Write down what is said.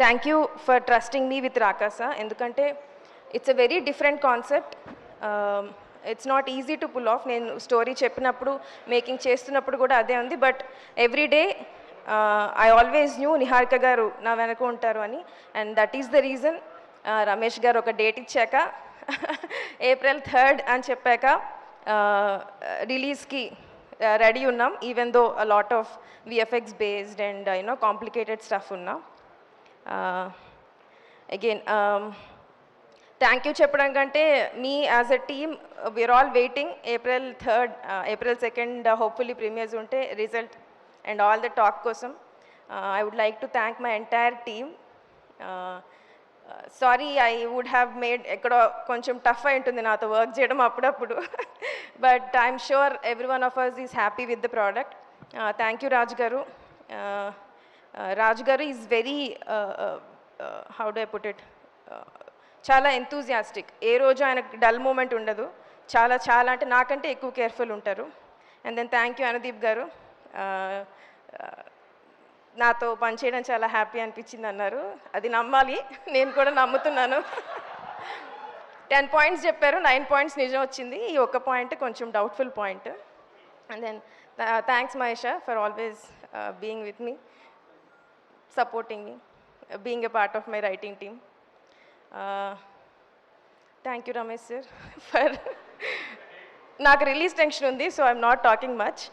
Thank you for trusting me with Rakasa. ఎందుకంటే it's a very different concept. It's not easy to pull off. నేను story చెప్పినప్పుడు, making చేస్తున్నప్పుడు కూడా అదే ఉంది. But every day I always knew Niharika గారు నా వెనక ఉంటారు అని. And that is the reason. Ramesh గారు ఒక డేట్ ఇచ్చాక April 3rd అని చెప్పాక రిలీజ్కి రెడీ ఉన్నాం. Even though a lot of VFX based and complicated stuff ఉన్నాం. అగైన్ థ్యాంక్ యూ చెప్పడం కంటే మీ as a team we're all waiting April 3rd, April 2nd hopefully premieres ఉంటే result and all the talk కోసం. I would like to thank my entire team. Sorry, I would have made ఎక్కడో కొంచెం tough అయి ఉంటుంది నాతో work చేయడం అప్పుడప్పుడు. But I'm sure every one of us is happy with the product. Thank you Raju గారు. రాజు గారు is very how do I put it, చాలా ఎంతూజియాస్టిక్. ఏ రోజు ఆయనకు డల్ మూమెంట్ ఉండదు. చాలా చాలా అంటే నాకంటే ఎక్కువ కేర్ఫుల్ ఉంటారు. And then thank you Anudeep garu. నాతో పనిచేయడం చాలా హ్యాపీ అనిపించింది అన్నారు. అది నమ్మాలి, నేను కూడా నమ్ముతున్నాను. 10 పాయింట్స్ చెప్పారు, 9 పాయింట్స్ నిజం వచ్చింది. ఈ ఒక్క పాయింట్ కొంచెం doubtful point. And then thanks Mahesh for always being with me, supporting me, being a part of my writing team. Thank you Ramesh sir for నాకు రిలీజ్ టెన్షన్ ఉంది, so I'm not talking much.